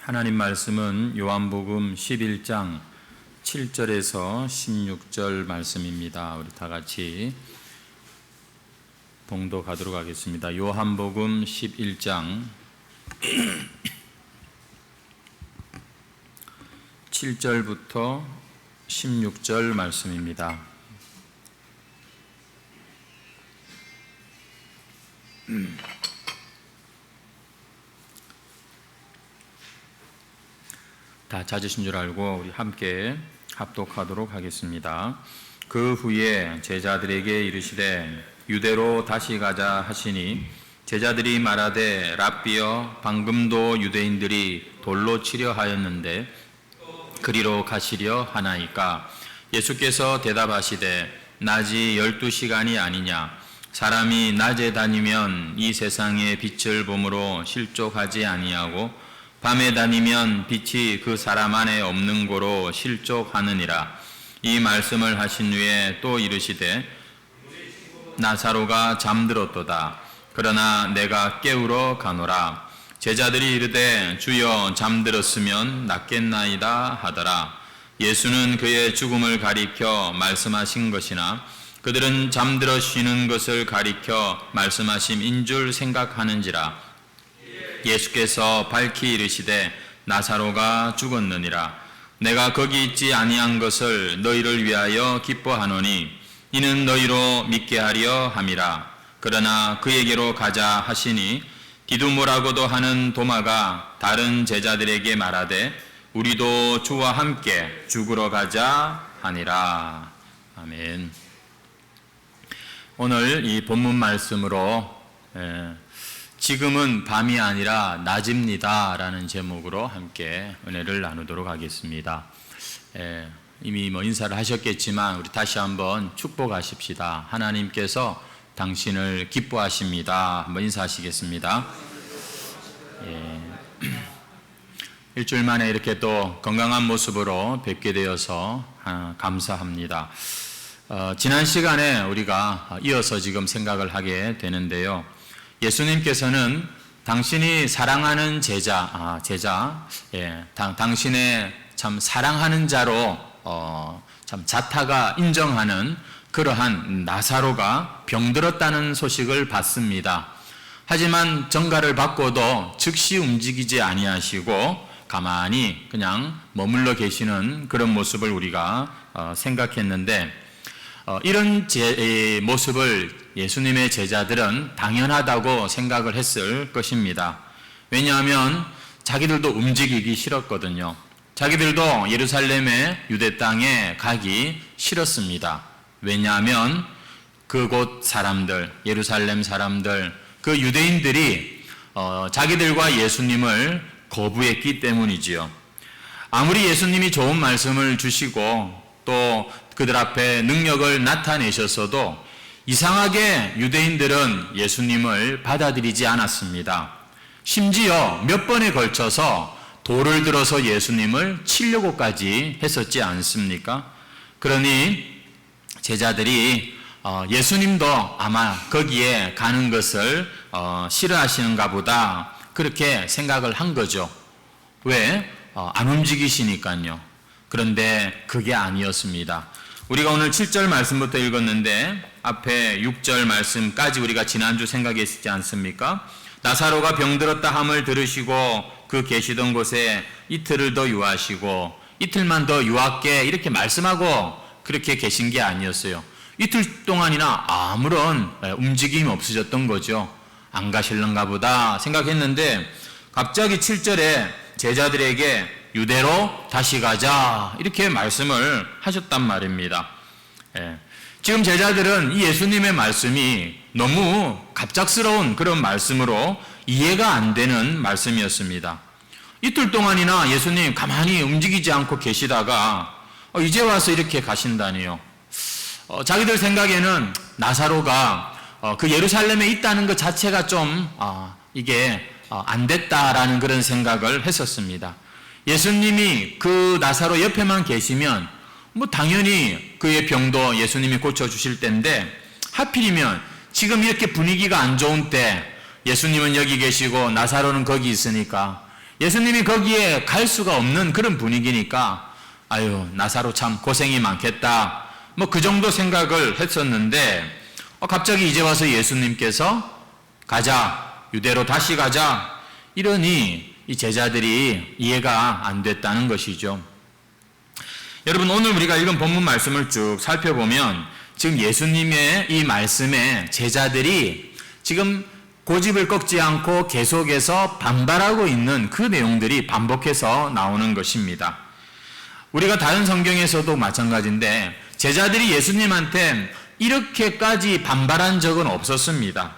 하나님 말씀은 요한복음 11장 7절에서 16절 말씀입니다. 우리 다 같이 봉독하도록 하겠습니다. 요한복음 11장 7절부터 16절 말씀입니다. 다 찾으신 줄 알고 우리 함께 합독하도록 하겠습니다. 그 후에 제자들에게 이르시되 유대로 다시 가자 하시니 제자들이 말하되 랍비여 방금도 유대인들이 돌로 치려 하였는데 그리로 가시려 하나이까. 예수께서 대답하시되 낮이 12시간이 아니냐. 사람이 낮에 다니면 이 세상의 빛을 보므로 실족하지 아니하고 밤에 다니면 빛이 그 사람 안에 없는 고로 실족하느니라. 이 말씀을 하신 후에 또 이르시되 나사로가 잠들었도다. 그러나 내가 깨우러 가노라. 제자들이 이르되 주여 잠들었으면 낫겠나이다 하더라. 예수는 그의 죽음을 가리켜 말씀하신 것이나 그들은 잠들어 쉬는 것을 가리켜 말씀하심인 줄 생각하는지라. 예수께서 밝히 이르시되 나사로가 죽었느니라. 내가 거기 있지 아니한 것을 너희를 위하여 기뻐하노니 이는 너희로 믿게 하려 함이라. 그러나 그에게로 가자 하시니 디두모라고도 하는 도마가 다른 제자들에게 말하되 우리도 주와 함께 죽으러 가자 하니라. 아멘. 오늘 이 본문 말씀으로 지금은 밤이 아니라 낮입니다 라는 제목으로 함께 은혜를 나누도록 하겠습니다. 이미 인사를 하셨겠지만 우리 다시 한번 축복하십시다. 하나님께서 당신을 기뻐하십니다. 한번 인사하시겠습니다. 일주일 만에 이렇게 또 건강한 모습으로 뵙게 되어서 감사합니다. 지난 시간에 우리가 이어서 지금 생각을 하게 되는데요. 예수님께서는 당신이 사랑하는 제자, 당신의 참 사랑하는 자로 참 자타가 인정하는 그러한 나사로가 병들었다는 소식을 받습니다. 하지만 전가를 받고도 즉시 움직이지 아니하시고 가만히 그냥 머물러 계시는 그런 모습을 우리가 생각했는데 이런 모습을 예수님의 제자들은 당연하다고 생각을 했을 것입니다. 왜냐하면 자기들도 움직이기 싫었거든요. 자기들도 예루살렘의 유대 땅에 가기 싫었습니다. 왜냐하면 그곳 사람들, 예루살렘 사람들, 그 유대인들이 자기들과 예수님을 거부했기 때문이지요. 아무리 예수님이 좋은 말씀을 주시고 또 그들 앞에 능력을 나타내셨어도 이상하게 유대인들은 예수님을 받아들이지 않았습니다. 심지어 몇 번에 걸쳐서 돌을 들어서 예수님을 치려고까지 했었지 않습니까? 그러니 제자들이 예수님도 아마 거기에 가는 것을 싫어하시는가 보다 그렇게 생각을 한 거죠. 왜? 안 움직이시니까요. 그런데 그게 아니었습니다. 우리가 오늘 7절 말씀부터 읽었는데 앞에 6절 말씀까지 우리가 지난주 생각했지 않습니까? 나사로가 병들었다 함을 들으시고 그 계시던 곳에 이틀을 더 유하시고 이틀만 더 유할게 이렇게 말씀하고 그렇게 계신 게 아니었어요. 이틀 동안이나 아무런 움직임이 없으셨던 거죠. 안 가실런가 보다 생각했는데 갑자기 7절에 제자들에게 유대로 다시 가자 이렇게 말씀을 하셨단 말입니다. 지금 제자들은 이 예수님의 말씀이 너무 갑작스러운 그런 말씀으로 이해가 안 되는 말씀이었습니다. 이틀 동안이나 예수님 가만히 움직이지 않고 계시다가 이제 와서 이렇게 가신다니요. 자기들 생각에는 나사로가 그 예루살렘에 있다는 것 자체가 좀 이게 안 됐다라는 그런 생각을 했었습니다. 예수님이 그 나사로 옆에만 계시면 당연히 그의 병도 예수님이 고쳐주실 텐데 하필이면 지금 이렇게 분위기가 안 좋은 때 예수님은 여기 계시고 나사로는 거기 있으니까 예수님이 거기에 갈 수가 없는 그런 분위기니까 아유, 나사로 참 고생이 많겠다. 뭐 그 정도 생각을 했었는데 갑자기 이제 와서 예수님께서 가자, 유대로 다시 가자 이러니 이 제자들이 이해가 안 됐다는 것이죠. 여러분, 오늘 우리가 읽은 본문 말씀을 쭉 살펴보면 지금 예수님의 이 말씀에 제자들이 지금 고집을 꺾지 않고 계속해서 반발하고 있는 그 내용들이 반복해서 나오는 것입니다. 우리가 다른 성경에서도 마찬가지인데 제자들이 예수님한테 이렇게까지 반발한 적은 없었습니다.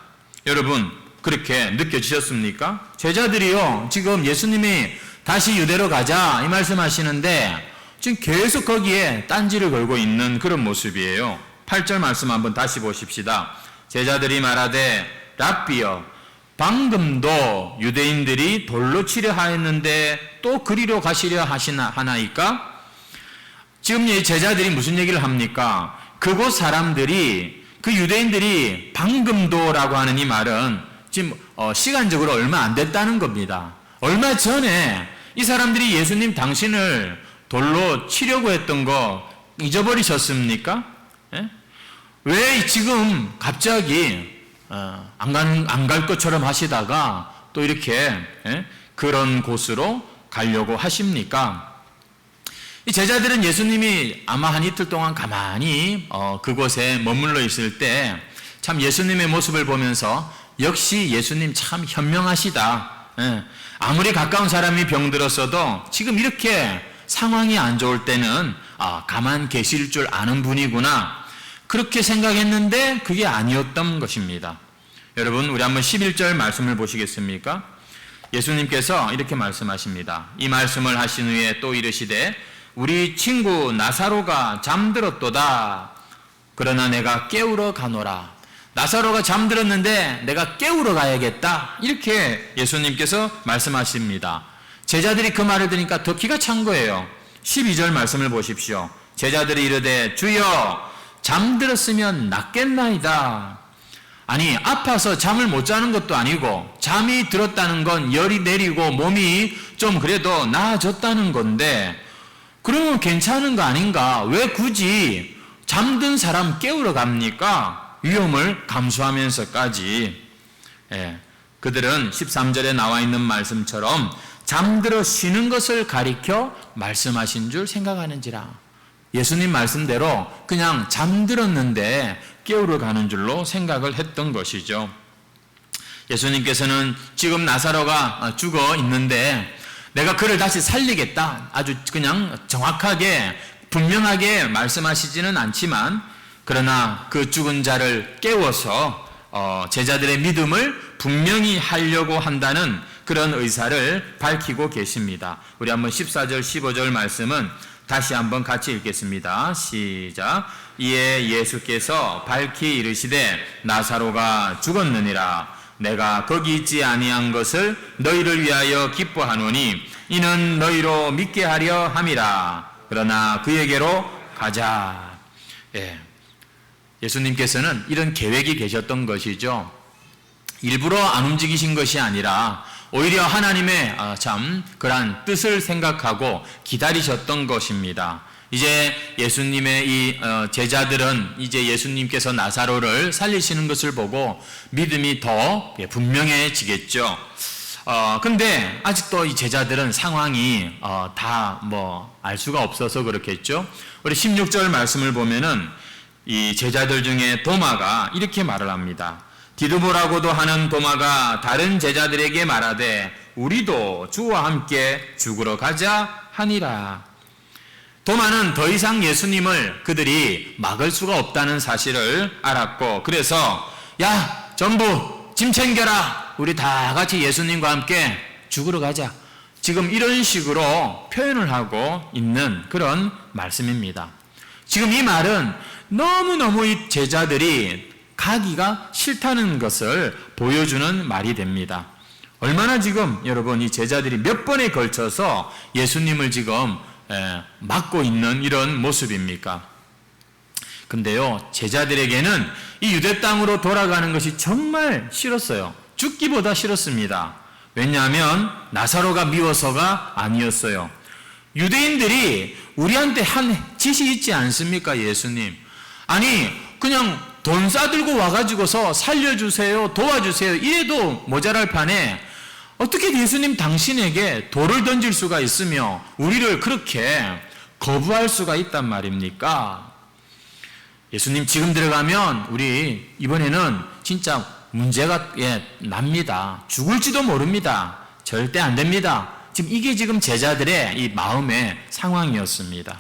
여러분, 그렇게 느껴지셨습니까? 제자들이요, 지금 예수님이 다시 유대로 가자 이 말씀하시는데 지금 계속 거기에 딴지를 걸고 있는 그런 모습이에요. 8절 말씀 한번 다시 보십시다. 제자들이 말하되 랍비여, 방금도 유대인들이 돌로 치려 하였는데 또 그리로 가시려 하나이까? 지금 이 제자들이 무슨 얘기를 합니까? 그곳 사람들이, 그 유대인들이 방금도라고 하는 이 말은 지금 시간적으로 얼마 안 됐다는 겁니다. 얼마 전에 이 사람들이 예수님 당신을 돌로 치려고 했던 거 잊어버리셨습니까? 예? 왜 지금 갑자기 안 갈 것처럼 하시다가 또 이렇게 그런 곳으로 가려고 하십니까? 이 제자들은 예수님이 아마 한 이틀 동안 가만히 그곳에 머물러 있을 때 참 예수님의 모습을 보면서 역시 예수님 참 현명하시다. 아무리 가까운 사람이 병들었어도 지금 이렇게 상황이 안 좋을 때는 가만 계실 줄 아는 분이구나. 그렇게 생각했는데 그게 아니었던 것입니다. 여러분, 우리 한번 11절 말씀을 보시겠습니까? 예수님께서 이렇게 말씀하십니다. 이 말씀을 하신 후에 또 이르시되 우리 친구 나사로가 잠들었도다. 그러나 내가 깨우러 가노라. 나사로가 잠들었는데 내가 깨우러 가야겠다. 이렇게 예수님께서 말씀하십니다. 제자들이 그 말을 들으니까 더 기가 찬 거예요. 12절 말씀을 보십시오. 제자들이 이르되 주여, 잠들었으면 낫겠나이다. 아니, 아파서 잠을 못 자는 것도 아니고 잠이 들었다는 건 열이 내리고 몸이 좀 그래도 나아졌다는 건데 그러면 괜찮은 거 아닌가? 왜 굳이 잠든 사람 깨우러 갑니까? 위험을 감수하면서까지. 그들은 13절에 나와 있는 말씀처럼 잠들어 쉬는 것을 가리켜 말씀하신 줄 생각하는지라. 예수님 말씀대로 그냥 잠들었는데 깨우러 가는 줄로 생각을 했던 것이죠. 예수님께서는 지금 나사로가 죽어 있는데 내가 그를 다시 살리겠다. 아주 그냥 정확하게 분명하게 말씀하시지는 않지만 그러나 그 죽은 자를 깨워서 제자들의 믿음을 분명히 하려고 한다는 그런 의사를 밝히고 계십니다. 우리 한번 14절 15절 말씀은 다시 한번 같이 읽겠습니다. 시작. 이에 예수께서 밝히 이르시되 나사로가 죽었느니라. 내가 거기 있지 아니한 것을 너희를 위하여 기뻐하노니 이는 너희로 믿게 하려 함이라. 그러나 그에게로 가자. 예수님께서는 이런 계획이 계셨던 것이죠. 일부러 안 움직이신 것이 아니라 오히려 하나님의 참 그러한 뜻을 생각하고 기다리셨던 것입니다. 이제 예수님의 이 제자들은 이제 예수님께서 나사로를 살리시는 것을 보고 믿음이 더 분명해지겠죠. 근데 아직도 이 제자들은 상황이 다 알 수가 없어서 그렇겠죠. 우리 16절 말씀을 보면은 이 제자들 중에 도마가 이렇게 말을 합니다. 디두모라고도 하는 도마가 다른 제자들에게 말하되 우리도 주와 함께 죽으러 가자 하니라. 도마는 더 이상 예수님을 그들이 막을 수가 없다는 사실을 알았고 그래서 야, 전부 짐 챙겨라. 우리 다 같이 예수님과 함께 죽으러 가자. 지금 이런 식으로 표현을 하고 있는 그런 말씀입니다. 지금 이 말은 너무너무 이 제자들이 가기가 싫다는 것을 보여주는 말이 됩니다. 얼마나 지금 여러분 이 제자들이 몇 번에 걸쳐서 예수님을 지금 막고 있는 이런 모습입니까? 근데요, 제자들에게는 이 유대 땅으로 돌아가는 것이 정말 싫었어요. 죽기보다 싫었습니다. 왜냐하면 나사로가 미워서가 아니었어요. 유대인들이 우리한테 한 짓이 있지 않습니까, 예수님? 아니, 그냥 돈 싸들고 와가지고서 살려주세요, 도와주세요 이래도 모자랄 판에 어떻게 예수님 당신에게 돌을 던질 수가 있으며 우리를 그렇게 거부할 수가 있단 말입니까? 예수님 지금 들어가면 우리 이번에는 진짜 문제가 납니다. 죽을지도 모릅니다. 절대 안 됩니다. 이게 지금 제자들의 이 마음의 상황이었습니다.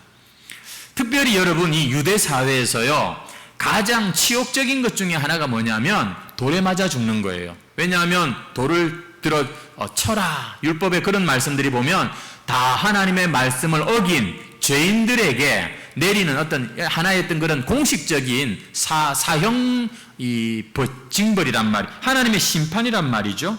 특별히 여러분, 이 유대 사회에서요, 가장 치욕적인 것 중에 하나가 뭐냐면 돌에 맞아 죽는 거예요. 왜냐하면 돌을 들어 쳐라, 율법에 그런 말씀들이 보면 다 하나님의 말씀을 어긴 죄인들에게 내리는 어떤 하나의 어떤 그런 공식적인 사형 징벌이란 말, 하나님의 심판이란 말이죠.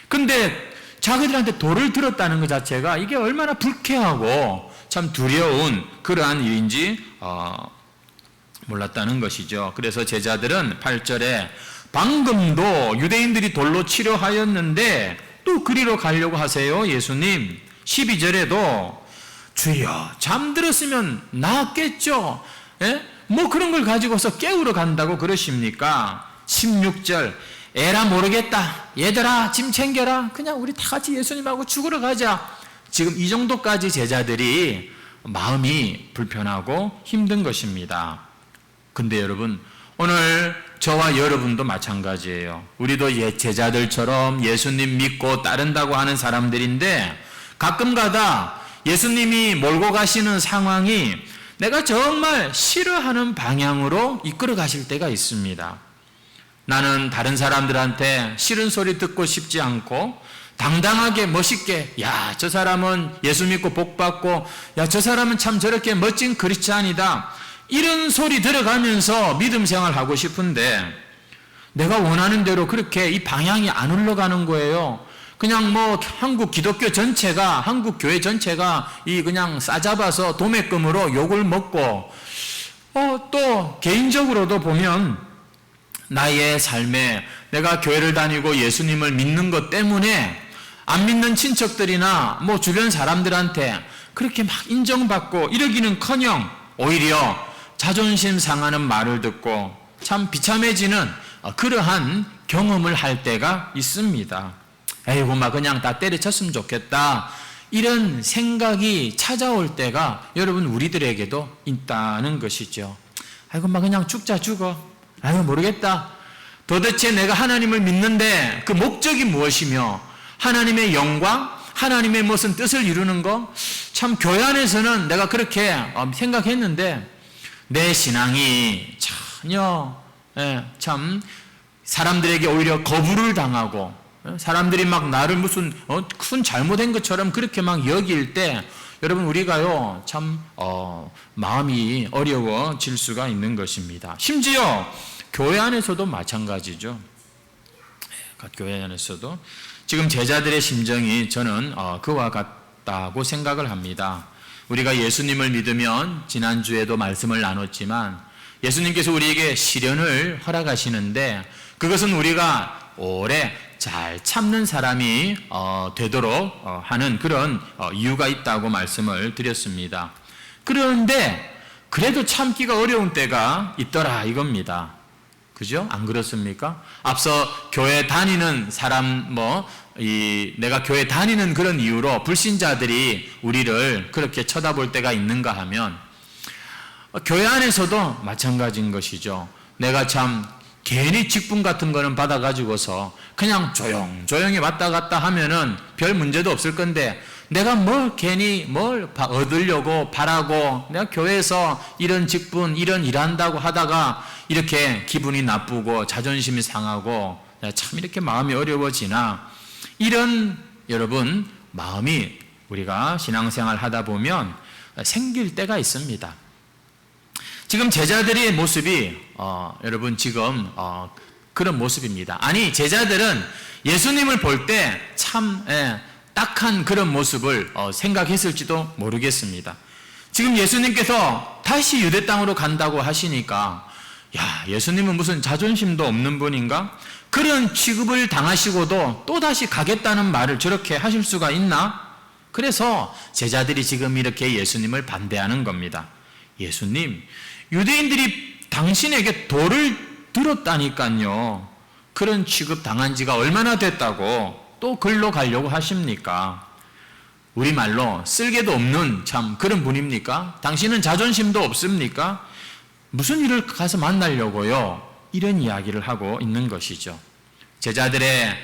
근데 자기들한테 돌을 들었다는 것 자체가 이게 얼마나 불쾌하고 참 두려운 그러한 일인지 몰랐다는 것이죠. 그래서 제자들은 8절에 방금도 유대인들이 돌로 치려 하였는데 또 그리로 가려고 하세요, 예수님. 12절에도 주여, 잠들었으면 나았겠죠. 뭐 그런 걸 가지고서 깨우러 간다고 그러십니까? 16절, 에라 모르겠다, 얘들아 짐 챙겨라, 그냥 우리 다 같이 예수님하고 죽으러 가자. 지금 이 정도까지 제자들이 마음이 불편하고 힘든 것입니다. 근데 여러분, 오늘 저와 여러분도 마찬가지예요. 우리도 제자들처럼 예수님 믿고 따른다고 하는 사람들인데 가끔가다 예수님이 몰고 가시는 상황이 내가 정말 싫어하는 방향으로 이끌어 가실 때가 있습니다. 나는 다른 사람들한테 싫은 소리 듣고 싶지 않고 당당하게 멋있게, 야, 저 사람은 예수 믿고 복 받고, 야, 저 사람은 참 저렇게 멋진 크리스찬이다, 이런 소리 들어가면서 믿음 생활하고 싶은데 내가 원하는 대로 그렇게 이 방향이 안 흘러가는 거예요. 그냥 뭐 한국 기독교 전체가, 한국 교회 전체가 이 그냥 싸잡아서 도매금으로 욕을 먹고, 또 개인적으로도 보면 나의 삶에 내가 교회를 다니고 예수님을 믿는 것 때문에 안 믿는 친척들이나 뭐 주변 사람들한테 그렇게 막 인정받고 이러기는커녕 오히려 자존심 상하는 말을 듣고 참 비참해지는 그러한 경험을 할 때가 있습니다. 에이고, 막 그냥 다 때려쳤으면 좋겠다, 이런 생각이 찾아올 때가 여러분 우리들에게도 있다는 것이죠. 아이고, 막 그냥 죽자 죽어, 아이고 모르겠다, 도대체 내가 하나님을 믿는데 그 목적이 무엇이며 하나님의 영광, 하나님의 무슨 뜻을 이루는 거, 참 교회 안에서는 내가 그렇게 생각했는데 내 신앙이 전혀 참 사람들에게 오히려 거부를 당하고, 사람들이 막 나를 무슨 큰 잘못한 것처럼 그렇게 막 여길 때 여러분 우리가요 참 마음이 어려워질 수가 있는 것입니다. 심지어 교회 안에서도 마찬가지죠. 교회 안에서도 지금 제자들의 심정이 저는 그와 같다고 생각을 합니다. 우리가 예수님을 믿으면 지난주에도 말씀을 나눴지만 예수님께서 우리에게 시련을 허락하시는데 그것은 우리가 오래 잘 참는 사람이 되도록 하는 그런 이유가 있다고 말씀을 드렸습니다. 그런데 그래도 참기가 어려운 때가 있더라 이겁니다. 그죠? 안 그렇습니까? 앞서 교회 다니는 사람, 내가 교회 다니는 그런 이유로 불신자들이 우리를 그렇게 쳐다볼 때가 있는가 하면 교회 안에서도 마찬가지인 것이죠. 내가 참 괜히 직분 같은 거는 받아가지고서 그냥 조용히 왔다 갔다 하면은 별 문제도 없을 건데 내가 괜히 뭘 얻으려고 바라고 내가 교회에서 이런 직분, 이런 일한다고 하다가 이렇게 기분이 나쁘고 자존심이 상하고 참 이렇게 마음이 어려워지나, 이런 여러분 마음이 우리가 신앙생활 하다 보면 생길 때가 있습니다. 지금 제자들의 모습이 여러분 지금 그런 모습입니다. 아니, 제자들은 예수님을 볼 때 참 딱한 그런 모습을 생각했을지도 모르겠습니다. 지금 예수님께서 다시 유대 땅으로 간다고 하시니까, 야, 예수님은 무슨 자존심도 없는 분인가? 그런 취급을 당하시고도 또다시 가겠다는 말을 저렇게 하실 수가 있나? 그래서 제자들이 지금 이렇게 예수님을 반대하는 겁니다. 예수님, 유대인들이 당신에게 돌을 들었다니까요. 그런 취급 당한 지가 얼마나 됐다고 또 글로 가려고 하십니까? 우리말로 쓸개도 없는 참 그런 분입니까? 당신은 자존심도 없습니까? 무슨 일을 가서 만나려고요? 이런 이야기를 하고 있는 것이죠. 제자들의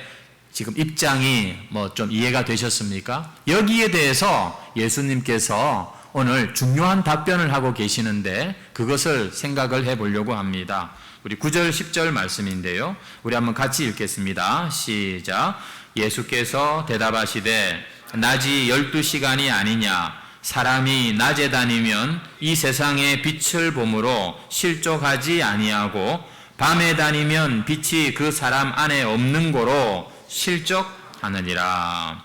지금 입장이 좀 이해가 되셨습니까? 여기에 대해서 예수님께서 오늘 중요한 답변을 하고 계시는데 그것을 생각을 해보려고 합니다. 우리 9절 10절 말씀인데요. 우리 한번 같이 읽겠습니다. 시작. 예수께서 대답하시되 낮이 12시간이 아니냐. 사람이 낮에 다니면 이 세상의 빛을 보므로 실족하지 아니하고 밤에 다니면 빛이 그 사람 안에 없는 고로 실족하느니라.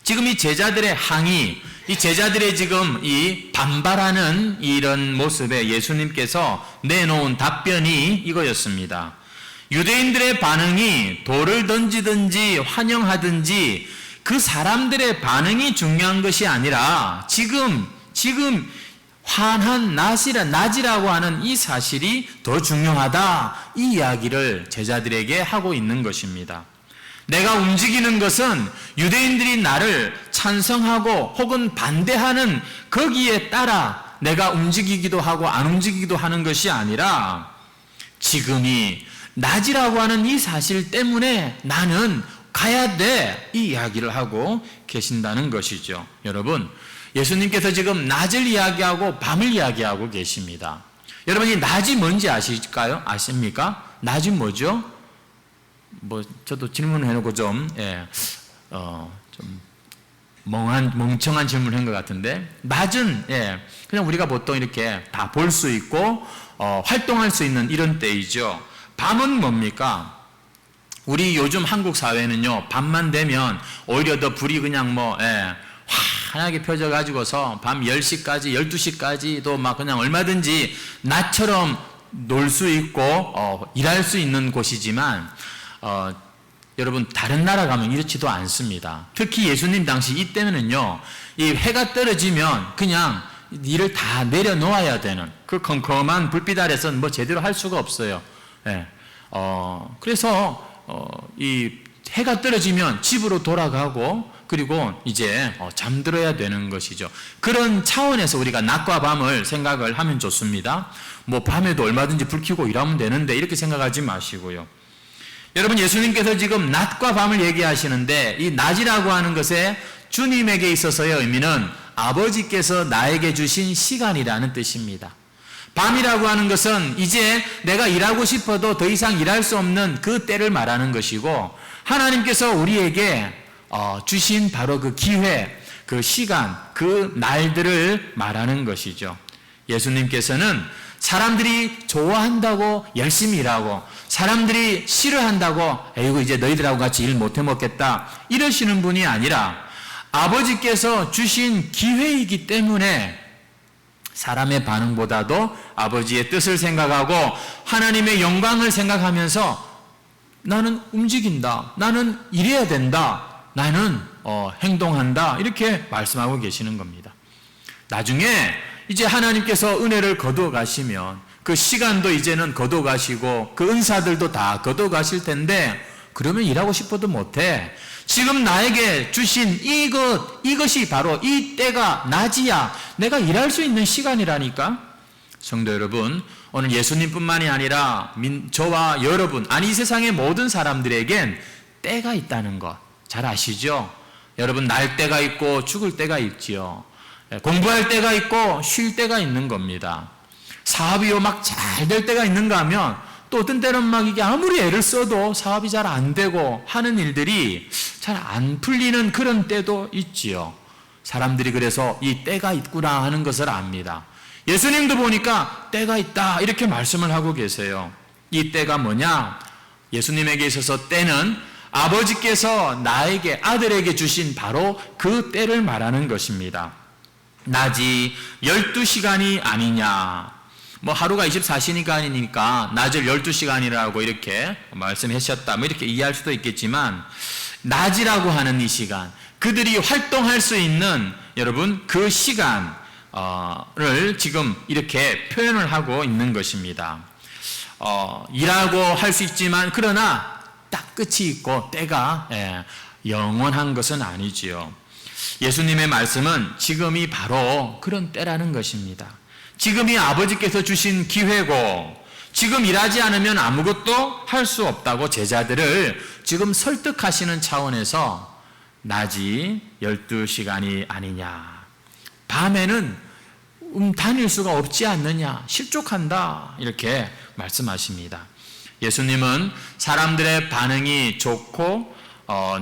지금 이 제자들의 항의, 이 제자들의 지금 이 반발하는 이런 모습에 예수님께서 내놓은 답변이 이거였습니다. 유대인들의 반응이 돌을 던지든지 환영하든지 그 사람들의 반응이 중요한 것이 아니라 지금 환한 낮이라고 하는 이 사실이 더 중요하다, 이 이야기를 제자들에게 하고 있는 것입니다. 내가 움직이는 것은 유대인들이 나를 찬성하고 혹은 반대하는 거기에 따라 내가 움직이기도 하고 안 움직이기도 하는 것이 아니라 지금이 낮이라고 하는 이 사실 때문에 나는 가야 돼, 이 이야기를 하고 계신다는 것이죠. 여러분, 예수님께서 지금 낮을 이야기하고 밤을 이야기하고 계십니다. 여러분이 낮이 뭔지 아실까요? 아십니까? 낮이 뭐죠? 저도 질문을 해놓고 좀 멍청한 질문을 한 것 같은데, 낮은, 그냥 우리가 보통 이렇게 다 볼 수 있고, 활동할 수 있는 이런 때이죠. 밤은 뭡니까? 우리 요즘 한국 사회는요, 밤만 되면 오히려 더 불이 그냥 환하게 펴져가지고서 밤 10시까지, 12시까지도 막 그냥 얼마든지 낮처럼 놀 수 있고, 일할 수 있는 곳이지만, 여러분, 다른 나라 가면 이렇지도 않습니다. 특히 예수님 당시 이때는요, 이 해가 떨어지면 그냥 일을 다 내려놓아야 되는 그 컴컴한 불빛 아래서는 제대로 할 수가 없어요. 그래서, 이 해가 떨어지면 집으로 돌아가고 그리고 이제 잠들어야 되는 것이죠. 그런 차원에서 우리가 낮과 밤을 생각을 하면 좋습니다. 밤에도 얼마든지 불 켜고 일하면 되는데 이렇게 생각하지 마시고요. 여러분, 예수님께서 지금 낮과 밤을 얘기하시는데 이 낮이라고 하는 것에 주님에게 있어서의 의미는 아버지께서 나에게 주신 시간이라는 뜻입니다. 밤이라고 하는 것은 이제 내가 일하고 싶어도 더 이상 일할 수 없는 그 때를 말하는 것이고, 하나님께서 우리에게 주신 바로 그 기회, 그 시간, 그 날들을 말하는 것이죠. 예수님께서는 사람들이 좋아한다고 열심히 일하고 사람들이 싫어한다고 에이구 이제 너희들하고 같이 일 못해 먹겠다 이러시는 분이 아니라 아버지께서 주신 기회이기 때문에 사람의 반응보다도 아버지의 뜻을 생각하고 하나님의 영광을 생각하면서 나는 움직인다, 나는 일해야 된다, 나는 행동한다, 이렇게 말씀하고 계시는 겁니다. 나중에 이제 하나님께서 은혜를 거두어 가시면 그 시간도 이제는 거두어 가시고 그 은사들도 다 거두어 가실 텐데, 그러면 일하고 싶어도 못해. 지금 나에게 주신 이것이 바로 이 때가 낮이야. 내가 일할 수 있는 시간이라니까. 성도 여러분, 오늘 예수님뿐만이 아니라 저와 여러분, 아니 이 세상의 모든 사람들에겐 때가 있다는 것 잘 아시죠? 여러분, 날 때가 있고 죽을 때가 있지요. 공부할 때가 있고 쉴 때가 있는 겁니다. 사업이 막 잘 될 때가 있는가 하면 또 어떤 때는 막 이게 아무리 애를 써도 사업이 잘 안 되고 하는 일들이 잘 안 풀리는 그런 때도 있지요. 사람들이 그래서 이 때가 있구나 하는 것을 압니다. 예수님도 보니까 때가 있다 이렇게 말씀을 하고 계세요. 이 때가 뭐냐? 예수님에게 있어서 때는 아버지께서 나에게 아들에게 주신 바로 그 때를 말하는 것입니다. 낮이 12시간이 아니냐. 뭐 하루가 24시간이니까 낮을 12시간이라고 이렇게 말씀하셨다, 뭐 이렇게 이해할 수도 있겠지만, 낮이라고 하는 이 시간, 그들이 활동할 수 있는 여러분 그 시간을 지금 이렇게 표현을 하고 있는 것입니다. 일하고 할 수 있지만 그러나 딱 끝이 있고 때가 영원한 것은 아니지요. 예수님의 말씀은 지금이 바로 그런 때라는 것입니다. 지금이 아버지께서 주신 기회고, 지금 일하지 않으면 아무것도 할 수 없다고 제자들을 지금 설득하시는 차원에서 낮이 12시간이 아니냐, 밤에는 다닐 수가 없지 않느냐, 실족한다, 이렇게 말씀하십니다. 예수님은 사람들의 반응이 좋고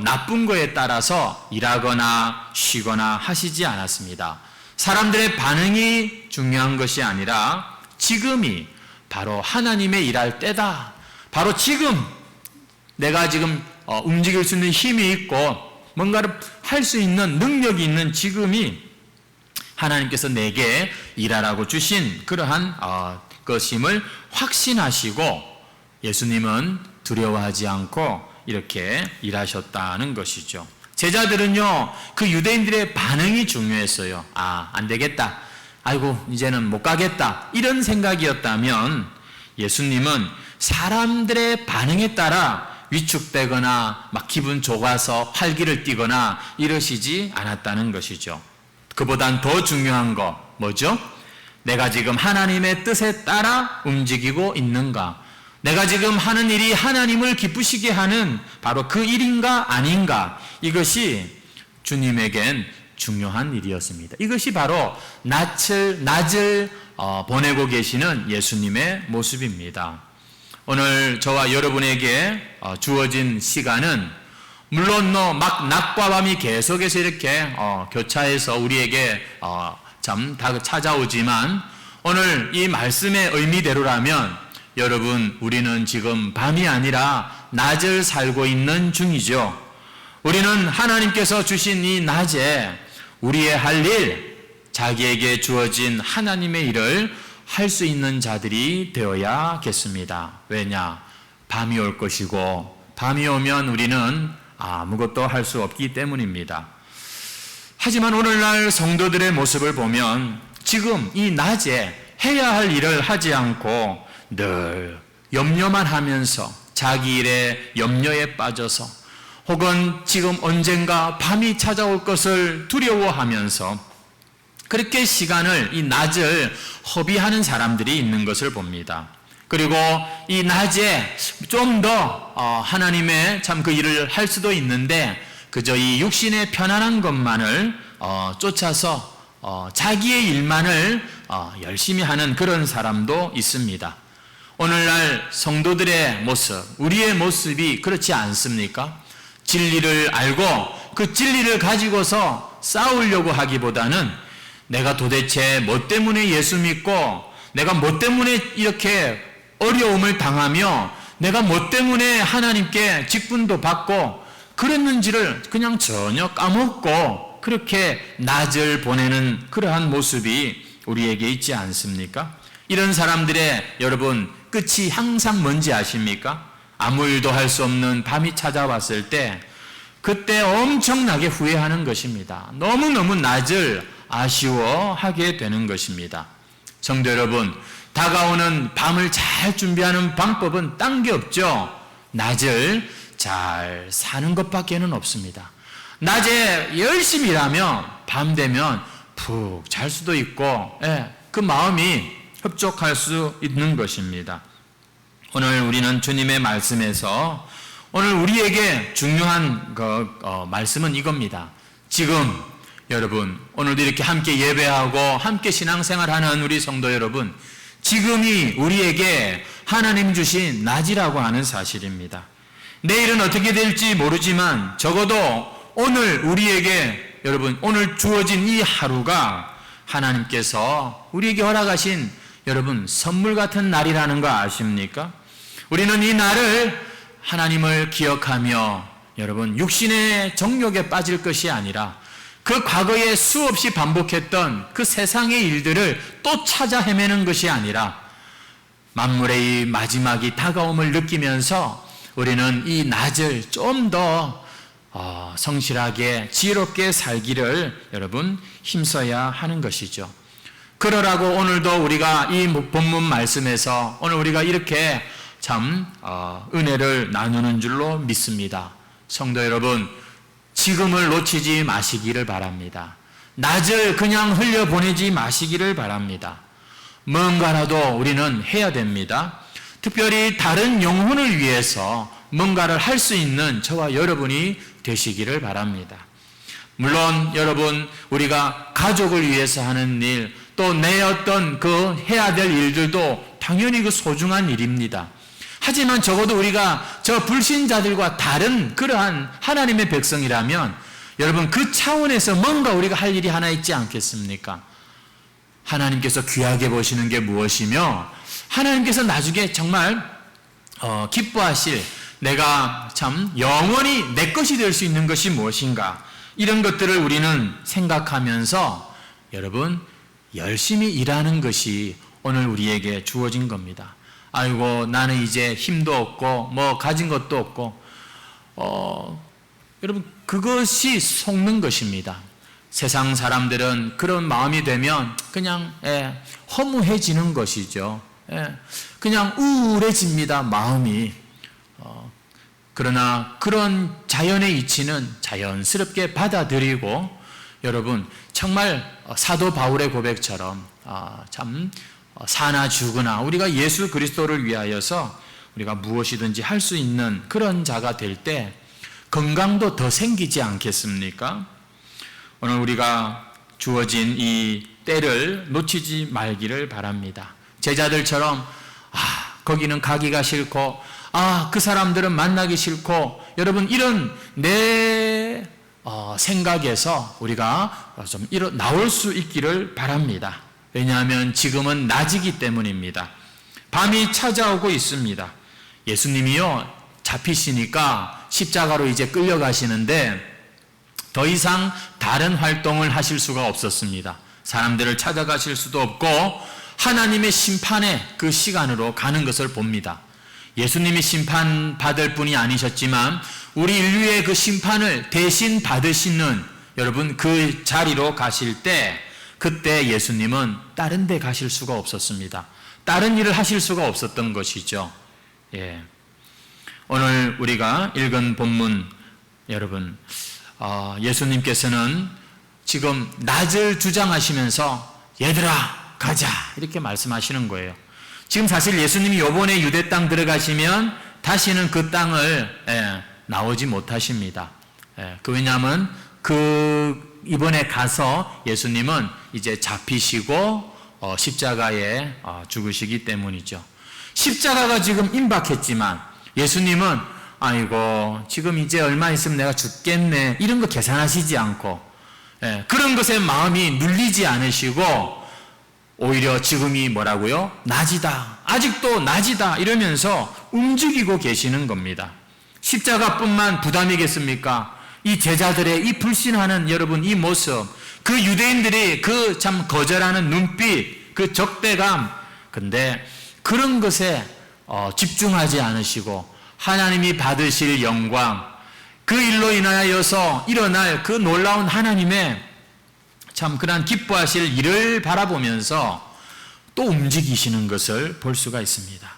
나쁜 거에 따라서 일하거나 쉬거나 하시지 않았습니다. 사람들의 반응이 중요한 것이 아니라 지금이 바로 하나님의 일할 때다. 바로 지금 내가 지금 움직일 수 있는 힘이 있고 뭔가를 할 수 있는 능력이 있는 지금이 하나님께서 내게 일하라고 주신 그러한 것임을 확신하시고 예수님은 두려워하지 않고 이렇게 일하셨다는 것이죠. 제자들은요, 그 유대인들의 반응이 중요했어요. 안 되겠다, 아이고 이제는 못 가겠다, 이런 생각이었다면 예수님은 사람들의 반응에 따라 위축되거나 막 기분 좋아서 활기를 띠거나 이러시지 않았다는 것이죠. 그보단 더 중요한 거 뭐죠? 내가 지금 하나님의 뜻에 따라 움직이고 있는가? 내가 지금 하는 일이 하나님을 기쁘시게 하는 바로 그 일인가 아닌가? 이것이 주님에겐 중요한 일이었습니다. 이것이 바로 낮을 보내고 계시는 예수님의 모습입니다. 오늘 저와 여러분에게 주어진 시간은 물론 막 낮과 밤이 계속해서 이렇게 교차해서 우리에게 참 다 찾아오지만 오늘 이 말씀의 의미대로라면 여러분, 우리는 지금 밤이 아니라 낮을 살고 있는 중이죠. 우리는 하나님께서 주신 이 낮에 우리의 할 일, 자기에게 주어진 하나님의 일을 할 수 있는 자들이 되어야겠습니다. 왜냐? 밤이 올 것이고 밤이 오면 우리는 아무것도 할 수 없기 때문입니다. 하지만 오늘날 성도들의 모습을 보면 지금 이 낮에 해야 할 일을 하지 않고 늘 염려만 하면서 자기 일에 염려에 빠져서 혹은 지금 언젠가 밤이 찾아올 것을 두려워하면서 그렇게 시간을, 이 낮을 허비하는 사람들이 있는 것을 봅니다. 그리고 이 낮에 좀 더 하나님의 참 그 일을 할 수도 있는데 그저 이 육신의 편안한 것만을 쫓아서 자기의 일만을 열심히 하는 그런 사람도 있습니다. 오늘날 성도들의 모습, 우리의 모습이 그렇지 않습니까? 진리를 알고 그 진리를 가지고서 싸우려고 하기보다는 내가 도대체 뭐 때문에 예수 믿고 내가 뭐 때문에 이렇게 어려움을 당하며 내가 뭐 때문에 하나님께 직분도 받고 그랬는지를 그냥 전혀 까먹고 그렇게 낮을 보내는 그러한 모습이 우리에게 있지 않습니까? 이런 사람들의 여러분 끝이 항상 뭔지 아십니까? 아무 일도 할 수 없는 밤이 찾아왔을 때 그때 엄청나게 후회하는 것입니다. 너무너무 낮을 아쉬워하게 되는 것입니다. 성도 여러분, 다가오는 밤을 잘 준비하는 방법은 딴 게 없죠. 낮을 잘 사는 것밖에는 없습니다. 낮에 열심히 일하면 밤 되면 푹 잘 수도 있고 그 마음이 흡족할 수 있는 것입니다. 오늘 우리는 주님의 말씀에서 오늘 우리에게 중요한 말씀은 이겁니다. 지금 여러분, 오늘도 이렇게 함께 예배하고 함께 신앙생활하는 우리 성도 여러분, 지금이 우리에게 하나님 주신 낮이라고 하는 사실입니다. 내일은 어떻게 될지 모르지만 적어도 오늘 우리에게 여러분, 오늘 주어진 이 하루가 하나님께서 우리에게 허락하신 여러분 선물 같은 날이라는 거 아십니까? 우리는 이 날을 하나님을 기억하며 여러분 육신의 정욕에 빠질 것이 아니라 그 과거에 수없이 반복했던 그 세상의 일들을 또 찾아 헤매는 것이 아니라 만물의 이 마지막이 다가옴을 느끼면서 우리는 이 낮을 좀 더 성실하게 지혜롭게 살기를 여러분 힘써야 하는 것이죠. 그러라고 오늘도 우리가 이 본문 말씀에서 오늘 우리가 이렇게 참 은혜를 나누는 줄로 믿습니다. 성도 여러분, 지금을 놓치지 마시기를 바랍니다. 낮을 그냥 흘려보내지 마시기를 바랍니다. 뭔가라도 우리는 해야 됩니다. 특별히 다른 영혼을 위해서 뭔가를 할 수 있는 저와 여러분이 되시기를 바랍니다. 물론 여러분, 우리가 가족을 위해서 하는 일, 또 내 어떤 그 해야 될 일들도 당연히 그 소중한 일입니다. 하지만 적어도 우리가 저 불신자들과 다른 그러한 하나님의 백성이라면 여러분, 그 차원에서 뭔가 우리가 할 일이 하나 있지 않겠습니까? 하나님께서 귀하게 보시는 게 무엇이며 하나님께서 나중에 정말 기뻐하실, 내가 참 영원히 내 것이 될 수 있는 것이 무엇인가, 이런 것들을 우리는 생각하면서 여러분 열심히 일하는 것이 오늘 우리에게 주어진 겁니다. 아이고, 나는 이제 힘도 없고 뭐 가진 것도 없고 여러분, 그것이 속는 것입니다. 세상 사람들은 그런 마음이 되면 그냥 허무해지는 것이죠. 그냥 우울해집니다, 마음이. 그러나 그런 자연의 이치는 자연스럽게 받아들이고 여러분, 정말 사도 바울의 고백처럼 참 사나 죽으나 우리가 예수 그리스도를 위하여서 우리가 무엇이든지 할 수 있는 그런 자가 될 때 건강도 더 생기지 않겠습니까? 오늘 우리가 주어진 이 때를 놓치지 말기를 바랍니다. 제자들처럼 거기는 가기가 싫고 그 사람들은 만나기 싫고, 여러분 이런 내 생각에서 우리가 좀 나올 수 있기를 바랍니다. 왜냐하면 지금은 낮이기 때문입니다. 밤이 찾아오고 있습니다. 예수님이요, 잡히시니까 십자가로 이제 끌려가시는데 더 이상 다른 활동을 하실 수가 없었습니다. 사람들을 찾아가실 수도 없고 하나님의 심판의 그 시간으로 가는 것을 봅니다. 예수님이 심판받을 분이 아니셨지만 우리 인류의 그 심판을 대신 받으시는 여러분 그 자리로 가실 때, 그때 예수님은 다른 데 가실 수가 없었습니다. 다른 일을 하실 수가 없었던 것이죠. 오늘 우리가 읽은 본문, 여러분 예수님께서는 지금 낮을 주장하시면서 얘들아 가자 이렇게 말씀하시는 거예요. 지금 사실 예수님이 요번에 유대 땅 들어가시면 다시는 그 땅을 나오지 못하십니다. 왜냐하면 이번에 가서 예수님은 이제 잡히시고 십자가에 죽으시기 때문이죠. 십자가가 지금 임박했지만 예수님은 아이고 지금 이제 얼마 있으면 내가 죽겠네 이런 거 계산하시지 않고 그런 것에 마음이 눌리지 않으시고 오히려 지금이 뭐라고요? 낮이다, 아직도 낮이다 이러면서 움직이고 계시는 겁니다. 십자가뿐만 부담이겠습니까? 이 제자들의 이 불신하는 여러분 이 모습, 그 유대인들이 그 참 거절하는 눈빛, 그 적대감, 근데 그런 것에 집중하지 않으시고 하나님이 받으실 영광, 그 일로 인하여서 일어날 그 놀라운 하나님의 참 그런 기뻐하실 일을 바라보면서 또 움직이시는 것을 볼 수가 있습니다.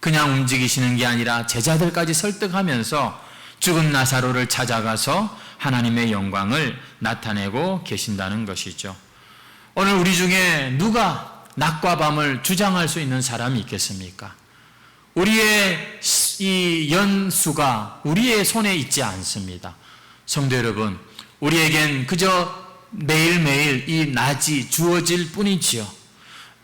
그냥 움직이시는 게 아니라 제자들까지 설득하면서 죽은 나사로를 찾아가서 하나님의 영광을 나타내고 계신다는 것이죠. 오늘 우리 중에 누가 낮과 밤을 주장할 수 있는 사람이 있겠습니까? 우리의 이 연수가 우리의 손에 있지 않습니다. 성도 여러분, 우리에겐 그저 매일매일 이 낮이 주어질 뿐이지요.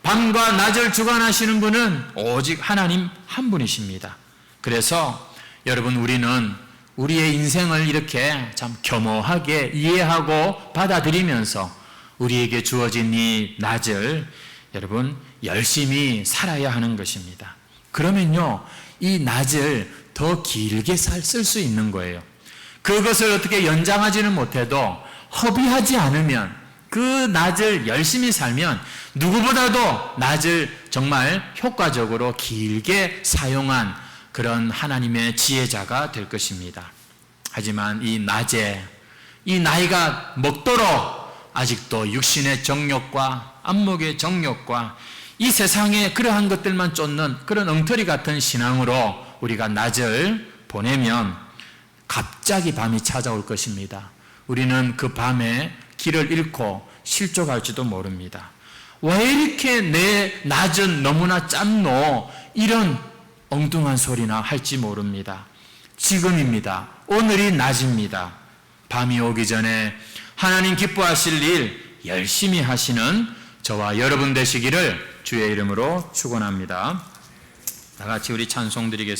밤과 낮을 주관하시는 분은 오직 하나님 한 분이십니다. 그래서 여러분 우리는 우리의 인생을 이렇게 참 겸허하게 이해하고 받아들이면서 우리에게 주어진 이 낮을 여러분 열심히 살아야 하는 것입니다. 그러면요 이 낮을 더 길게 쓸 수 있는 거예요. 그것을 어떻게 연장하지는 못해도 허비하지 않으면 그 낮을 열심히 살면 누구보다도 낮을 정말 효과적으로 길게 사용한 그런 하나님의 지혜자가 될 것입니다. 하지만 이 낮에, 이 나이가 먹도록 아직도 육신의 정욕과 안목의 정욕과 이 세상에 그러한 것들만 쫓는 그런 엉터리 같은 신앙으로 우리가 낮을 보내면 갑자기 밤이 찾아올 것입니다. 우리는 그 밤에 길을 잃고 실족할지도 모릅니다. 왜 이렇게 내 낮은 너무나 짧노? 이런 엉뚱한 소리나 할지 모릅니다. 지금입니다. 오늘이 낮입니다. 밤이 오기 전에 하나님 기뻐하실 일 열심히 하시는 저와 여러분 되시기를 주의 이름으로 축원합니다. 다 같이 우리 찬송 드리겠습니다.